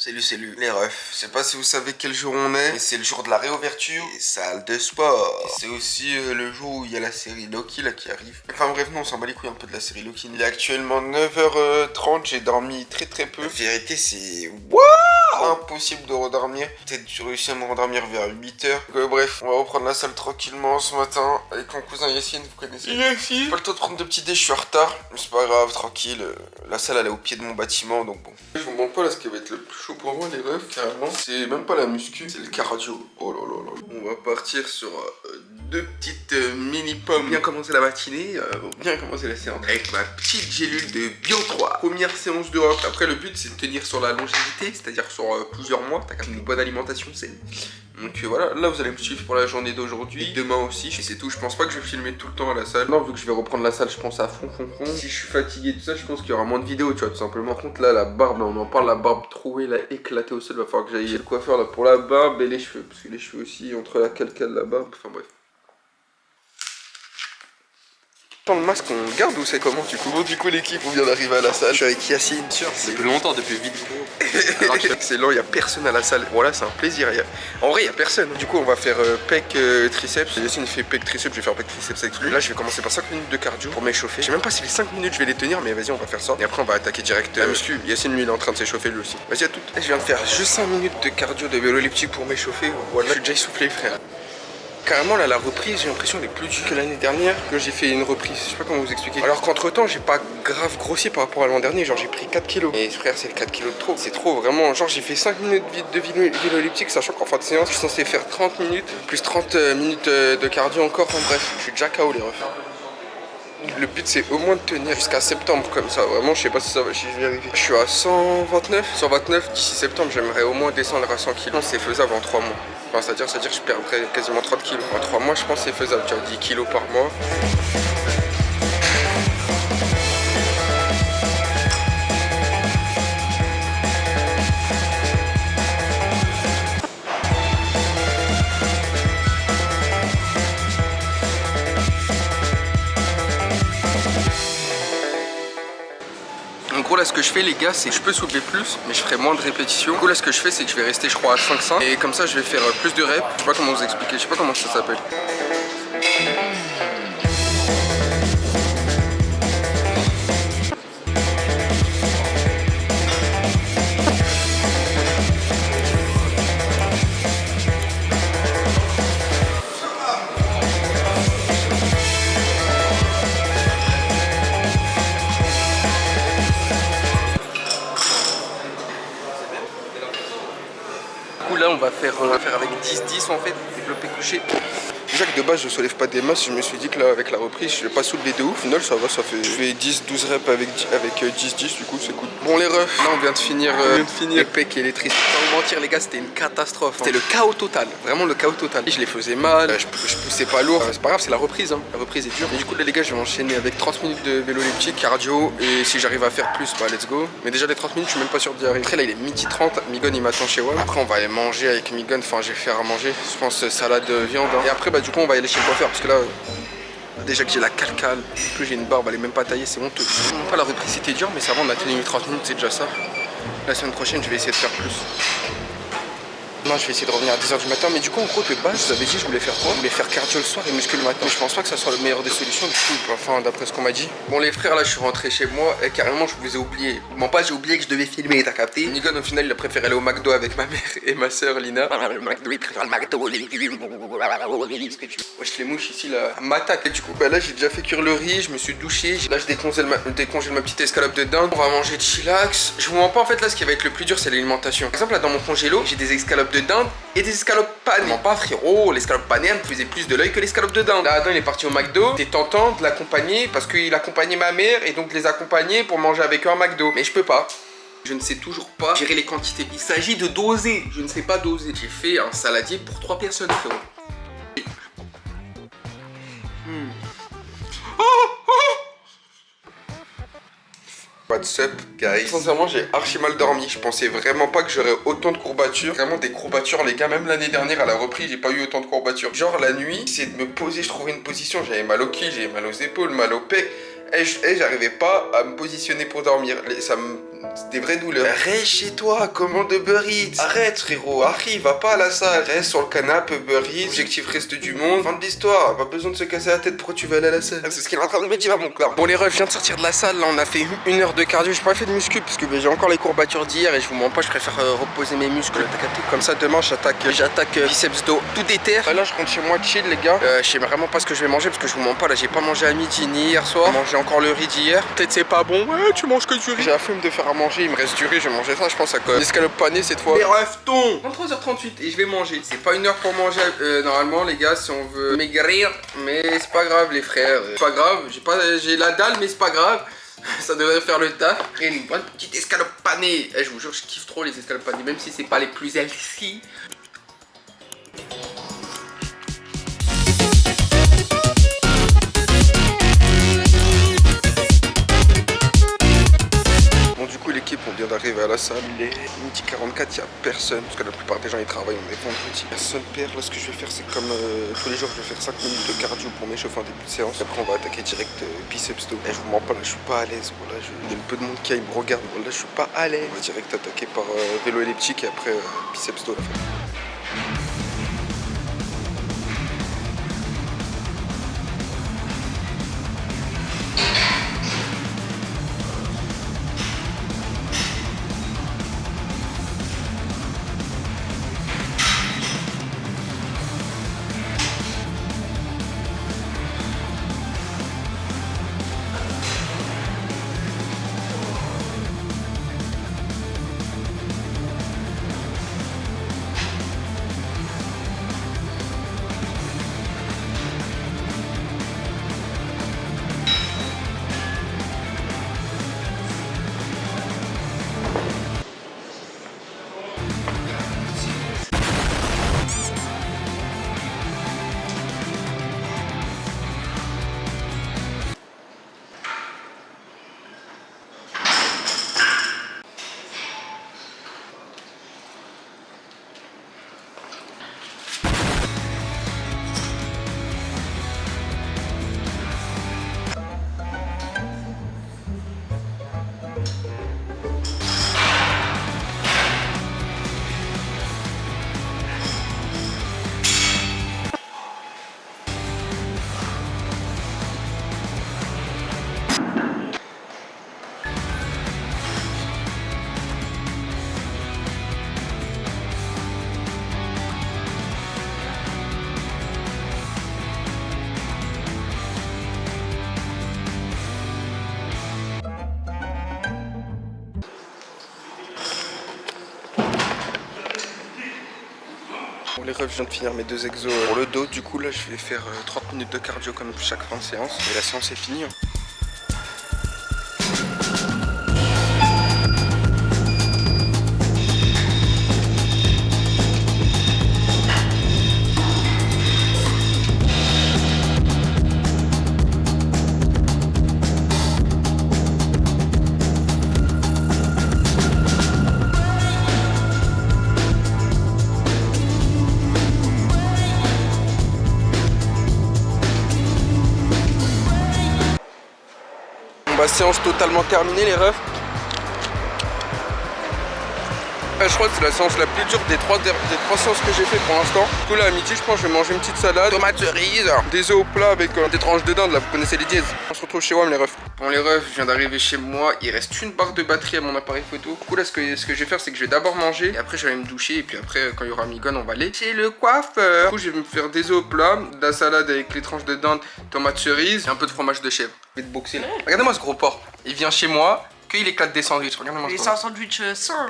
Salut les refs. Je sais pas si vous savez quel jour on est, mais c'est le jour de la réouverture des salles de sport. C'est aussi le jour où il y a la série Loki là qui arrive. Enfin bref, non, on s'en bat les couilles un peu de la série Loki. Il est actuellement 9h30, j'ai dormi très peu. La vérité c'est impossible de redormir. Peut-être que j'ai réussi à me rendormir vers 8h. Bref, on va reprendre la salle tranquillement ce matin avec mon cousin Yacine, vous connaissez. Yacine. Pas le temps de prendre de petits déj, je suis en retard. Mais c'est pas grave, tranquille. La salle elle est au pied de mon bâtiment donc bon. Je vous montre pas là ce qui va être le plus chaud pour moi les refs, carrément. C'est même pas la muscu, c'est le cardio. Oh là là là. On va partir sur deux petites mini-pommes. Bien commencer la matinée, bien commencer la séance. Avec ma petite gélule de Bio 3. Première séance de rock. Après le but c'est de tenir sur la longévité, c'est-à-dire sur plusieurs mois. T'as une bonne alimentation saine. Donc voilà, là vous allez me suivre pour la journée d'aujourd'hui, demain aussi, et c'est tout. Je pense pas que je vais filmer tout le temps à la salle. Non, vu que je vais reprendre la salle, je pense à fond. Si je suis fatigué tout ça, je pense qu'il y aura moins de vidéos, tu vois, tout simplement. Par contre là, la barbe, là, on en parle, la barbe trouée, là, éclatée au sol, va falloir que j'aille le coiffeur là pour la barbe et les cheveux, parce que les cheveux aussi, entre la calcale, la barbe, enfin bref. Le masque on garde ou c'est comment du coup? Bon du coup l'équipe on vient d'arriver à la salle. Je suis avec Yacine. Sûr, depuis longtemps, depuis vidéo. Excellent, il n'y a personne à la salle. Voilà, c'est un plaisir. En vrai, il n'y a personne. Du coup, on va faire pec triceps. Yacine fait pec triceps, je vais faire pec triceps avec lui. Là, je vais commencer par 5 minutes de cardio pour m'échauffer. Je sais même pas si les 5 minutes je vais les tenir, mais vas-y, on va faire ça. Et après, on va attaquer direct la muscu. Yacine, lui, il est en train de s'échauffer lui aussi. Vas-y, à tout. Je viens de faire juste 5 minutes de cardio de vélo elliptique pour m'échauffer. Voilà, je suis déjà essoufflé, frère. Carrément là la reprise j'ai l'impression elle est plus dure que l'année dernière que j'ai fait une reprise, je sais pas comment vous expliquer. Alors qu'entre temps j'ai pas grave grossi par rapport à l'an dernier, genre j'ai pris 4 kilos. Et frère c'est 4 kilos de trop, c'est trop vraiment, genre j'ai fait 5 minutes de vélo elliptique sachant qu'en fin de séance je suis censé faire 30 minutes, plus 30 minutes de cardio encore, enfin bref, je suis déjà KO les refs. Le but c'est au moins de tenir jusqu'à septembre comme ça, vraiment je sais pas si ça va, si je vais y arriver. Je suis à 129, d'ici septembre j'aimerais au moins descendre à 100 kg, c'est faisable en 3 mois. Enfin, c'est-à-dire que je perdrais quasiment 30 kilos. En 3 mois, je pense que c'est faisable. Tu as 10 kilos par mois. En gros là ce que je fais les gars c'est que je peux soulever plus mais je ferai moins de répétitions. Du coup là ce que je fais c'est que je vais rester je crois à 5-5 et comme ça je vais faire plus de reps. Je sais pas comment vous expliquer, je sais pas comment ça s'appelle. Là on va faire avec 10-10 en fait, développé couché. Déjà que de base je soulève pas des masses, je me suis dit que là avec la reprise je vais pas soulever de ouf. Au final ça va, ça fait je fais 10-12 reps avec 10-10 du coup c'est cool. Bon les refs, là on vient de finir les pecs et les triceps. Sans vous mentir les gars c'était une catastrophe. C'était le chaos total, vraiment le chaos total. Je les faisais mal, je poussais pas lourd. C'est pas grave, c'est la reprise, hein. La reprise est dure. Et du coup là les gars je vais enchaîner avec 30 minutes de vélo elliptique, cardio. Et si j'arrive à faire plus, bah let's go. Mais déjà les 30 minutes je suis même pas sûr d'y arriver. Après là il est midi 30, Migon il m'attend chez WAM. Après on va aller manger avec Migon, enfin je vais faire à manger. Je pense salade viande. Hein. Et après bah du coup on va aller chez le coiffeur parce que là déjà que j'ai la calcale, en plus j'ai une barbe, elle est même pas taillée, c'est honteux. Pas la reprise c'était dur mais ça va, on a tenu 30 minutes, c'est déjà ça. La semaine prochaine je vais essayer de faire plus. Non, je vais essayer de revenir à 10h du matin, mais du coup en gros de base je vous avais dit je voulais faire quoi? Je voulais faire cardio le soir et muscu le matin. Mais je pense pas que ça soit le meilleur des solutions du coup, enfin d'après ce qu'on m'a dit. Bon les frères là je suis rentré chez moi et carrément je vous ai oublié. Bon pas j'ai oublié que je devais filmer, t'as capté? Nigon au final il a préféré aller au McDo avec ma mère et ma soeur Lina. Le McDo il préfère le McDo. Wesh les mouches ici là m'attaquent. Et du coup bah là j'ai déjà fait cuire le riz, je me suis douché. Là je décongèle ma petite escalope de dinde. On va manger de chillax. Je vous mens pas en fait là ce qui va être le plus dur c'est l'alimentation. Par exemple là dans mon congélo j'ai des escalopes de dinde et des escalopes panées. Non pas frérot, l'escalope panée elle me faisait plus de l'œil que l'escalope de dinde. Là Adam il est parti au McDo, c'était tentant de l'accompagner parce qu'il accompagnait ma mère et donc de les accompagner pour manger avec eux un McDo. Mais je peux pas. Je ne sais toujours pas gérer les quantités. Il s'agit de doser. Je ne sais pas doser. J'ai fait un saladier pour 3 personnes frérot. What's up guys? Sincèrement j'ai archi mal dormi. Je pensais vraiment pas que j'aurais autant de courbatures. Vraiment des courbatures les gars. Même l'année dernière à la reprise j'ai pas eu autant de courbatures. Genre la nuit c'est de me poser, je trouvais une position. J'avais mal au pied, j'avais mal aux épaules, mal au pec. Et j'arrivais pas à me positionner pour dormir. Ça me des vraies douleurs. Reste chez toi, commande Uber Eats. Arrête frérot, arrive, va pas à la salle. Reste sur le canapé, Uber Eats, objectif reste du monde. Fin de l'histoire, pas besoin de se casser la tête, pourquoi tu vas aller à la salle? C'est ce qu'il est en train de me dire à mon corps. Bon les refs, je viens de sortir de la salle, là on a fait 1 heure de cardio. J'ai pas fait de muscu parce que j'ai encore les courbatures d'hier et je vous mens pas, je préfère reposer mes muscles. T'as capté? Comme ça demain j'attaque biceps dos tout déter. Là je rentre chez moi chill les gars. Je sais vraiment pas ce que je vais manger parce que je vous mens pas, là j'ai pas mangé à midi ni hier soir. J'ai mangé encore le riz d'hier. Peut-être c'est pas bon. Ouais, tu manges que du riz. J'ai la flemme de faire à manger, il me reste du riz, je vais manger ça, je pense à quoi. Escalope panée cette fois. Les refs ton 23h38 et je vais manger. C'est pas 1 heure pour manger normalement les gars si on veut maigrir, mais c'est pas grave les frères. C'est pas grave, j'ai la dalle mais c'est pas grave. Ça devrait faire le taf. Et une bonne petite escalope panée. Je vous jure, je kiffe trop les escalopes panées, même si c'est pas les plus healthy. Bon, du coup, l'équipe, on vient d'arriver à la salle. Il est 12h44, il n'y a personne. Parce que la plupart des gens ils travaillent, on est vendredi. Personne perd. Là, ce que je vais faire, c'est comme tous les jours, je vais faire 5 minutes de cardio pour m'échauffer en début de séance. Après, on va attaquer direct biceps dos. Et je vous mens pas, là, je suis pas à l'aise. Voilà, il y a un peu de monde qui me regarde. Voilà, je suis pas à l'aise. On va direct attaquer par vélo elliptique et après biceps dos. Bon les refs, je viens de finir mes 2 exos pour le dos. Du coup là je vais faire 30 minutes de cardio comme chaque fin de séance. Et la séance est finie. Bah, séance totalement terminée les refs. Je crois que c'est la séance la plus dure des trois séances que j'ai fait pour l'instant. Du coup là à midi je pense que je vais manger une petite salade, tomates cerises, des œufs au plat avec des tranches de dinde là, vous connaissez les dièses. On se retrouve chez WAM les refs. Bon les refs, je viens d'arriver chez moi, il reste une barre de batterie à mon appareil photo. Du coup là ce que je vais faire c'est que je vais d'abord manger et après je vais aller me doucher et puis après quand il y aura Migon on va aller chez le coiffeur. Du coup je vais me faire des œufs au plat, de la salade avec les tranches de dinde, tomates cerises et un peu de fromage de chèvre. Je vais te boxer. Regardez-moi ce gros porc, il vient chez moi. Qu'il éclate des sandwichs, regarde-moi. C'est un sandwich sain.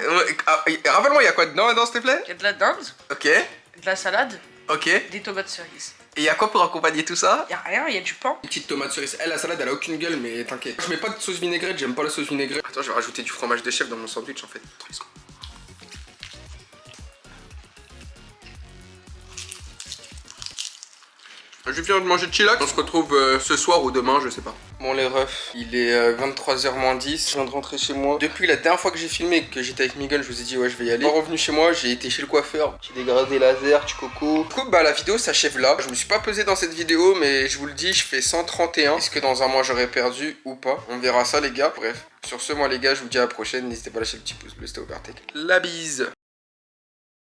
Rappelle-moi, il y a quoi dedans, s'il te plaît? Il y a de la dinde. Ok. De la salade. Ok. Des tomates cerises. Et il y a quoi pour accompagner tout ça? Il y a rien, il y a du pain. Une petite tomate cerise. Elle, la salade, elle a aucune gueule, mais t'inquiète. Je mets pas de sauce vinaigrette, j'aime pas la sauce vinaigrette. Attends, je vais rajouter du fromage de chèvre dans mon sandwich en fait. 3 secondes. Je viens de manger de chillax. On se retrouve ce soir ou demain, je sais pas. Bon les refs, il est 23h moins 10, je viens de rentrer chez moi. Depuis la dernière fois que j'ai filmé, que j'étais avec Miguel, je vous ai dit ouais je vais y aller. Je suis revenu chez moi, j'ai été chez le coiffeur, j'ai dégradé laser, du coco. Du coup bah la vidéo s'achève là. Je me suis pas pesé dans cette vidéo mais je vous le dis, je fais 131. Est-ce que dans un mois j'aurais perdu ou pas? On verra ça les gars. Bref, sur ce moi les gars, je vous dis à la prochaine. N'hésitez pas à lâcher le petit pouce bleu, c'était Overtake. La bise.